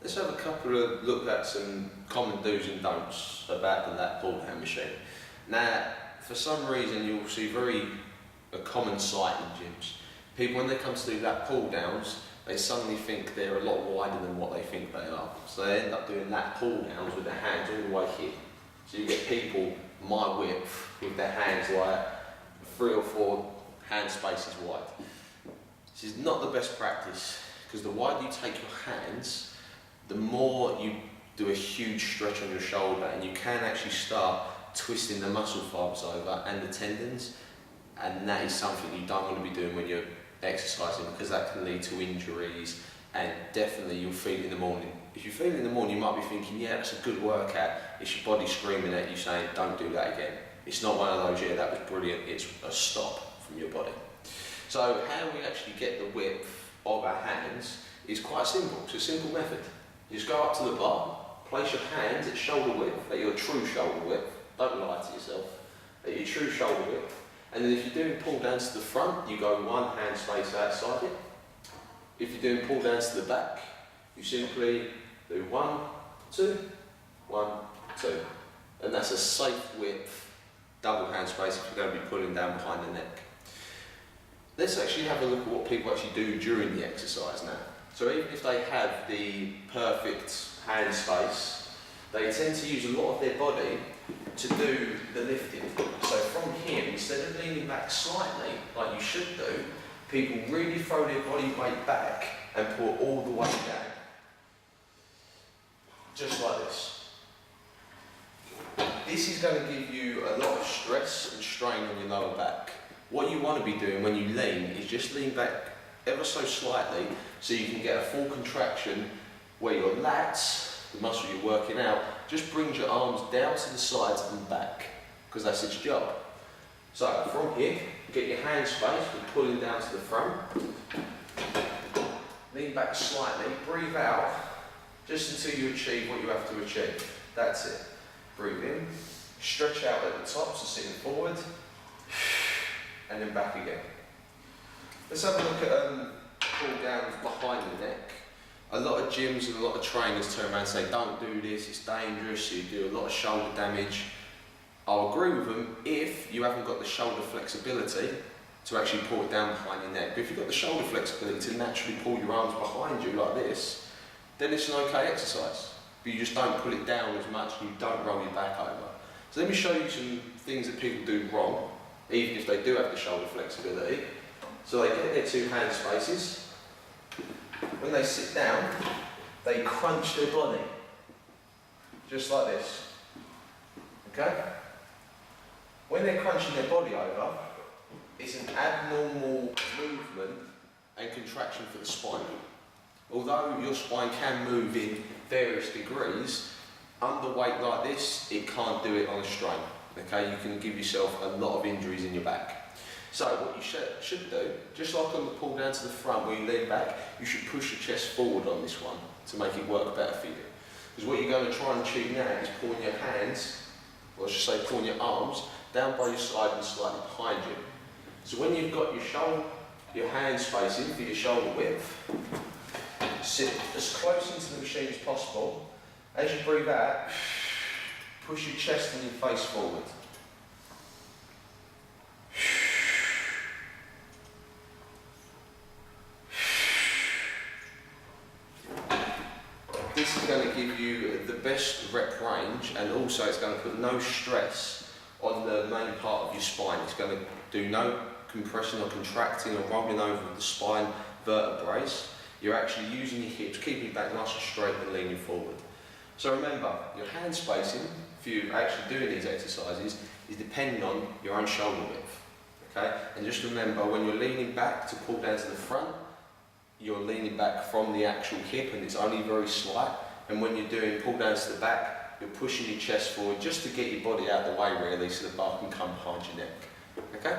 Let's have a couple of look at some common do's and don'ts about the lat pull down machine. Now, for some reason you'll see a common sight in gyms. People, when they come to do lat pull downs, they suddenly think they're a lot wider than what they think they are. So they end up doing lat pull downs with their hands all the way here. So you get people my width with their hands like 3 or 4 hand spaces wide. This is not the best practice, because the wider you take your hands, the more you do a huge stretch on your shoulder, and you can actually start twisting the muscle fibres over and the tendons, and that is something you don't want to be doing when you're exercising, because that can lead to injuries, and definitely you'll feel it in the morning. If you feel it in the morning, you might be thinking, yeah, that's a good workout. It's your body screaming at you saying, don't do that again. It's not one of those, yeah, that was brilliant. It's a stop from your body. So how we actually get the width of our hands is quite simple. It's a simple method. You just go up to the bar, place your hands at shoulder width, at your true shoulder width. Don't lie to yourself. At your true shoulder width. And then if you're doing pull downs to the front, you go 1 hand space outside it. If you're doing pull downs to the back, you simply do 1, 2, 1, 2. And that's a safe width, double hand space if you're going to be pulling down behind the neck. Let's actually have a look at what people actually do during the exercise now. So even if they have the perfect hand space, they tend to use a lot of their body to do the lifting. So from here, instead of leaning back slightly, like you should do, people really throw their body weight back and pull all the way down. Just like this. This is going to give you a lot of stress and strain on your lower back. What you want to be doing when you lean is just lean back ever so slightly so you can get a full contraction where your lats, the muscle you're working out, just brings your arms down to the sides and back, because that's its job. So from here, get your hand space with pulling down to the front. Lean back slightly, breathe out, just until you achieve what you have to achieve. That's it. Breathe in, stretch out at the top, so sitting forward, and then back again. Let's have a look at pull downs behind the neck. A lot of gyms and a lot of trainers turn around and say, don't do this, it's dangerous, you do a lot of shoulder damage. I'll agree with them if you haven't got the shoulder flexibility to actually pull it down behind your neck. But if you've got the shoulder flexibility to naturally pull your arms behind you like this, then it's an okay exercise. But you just don't pull it down as much and you don't roll your back over. So let me show you some things that people do wrong, even if they do have the shoulder flexibility. So they get their 2 hand spaces. When they sit down, they crunch their body, just like this, okay? When they're crunching their body over, it's an abnormal movement and contraction for the spine. Although your spine can move in various degrees, underweight like this, it can't do it on a strain, okay? You can give yourself a lot of injuries in your back. So what you should do, just like on the pull down to the front where you lean back, you should push your chest forward on this one to make it work better for you. Because what you're going to try and achieve now is pulling your hands, or I should say pulling your arms, down by your side and slightly behind you. So when you've got your hand spacing for your shoulder width, sit as close into the machine as possible. As you breathe out, push your chest and your face forward. This is going to give you the best rep range, and also it's going to put no stress on the main part of your spine. It's going to do no compression or contracting or rolling over the spine vertebrae. You're actually using your hips, keeping your back nice and straight and leaning forward. So remember, your hand spacing, if you're actually doing these exercises, is depending on your own shoulder width. Okay? And just remember, when you're leaning back to pull down to the front, you're leaning back from the actual hip and it's only very slight. And when you're doing pull downs to the back, you're pushing your chest forward just to get your body out of the way really, so the bar can come behind your neck. Okay?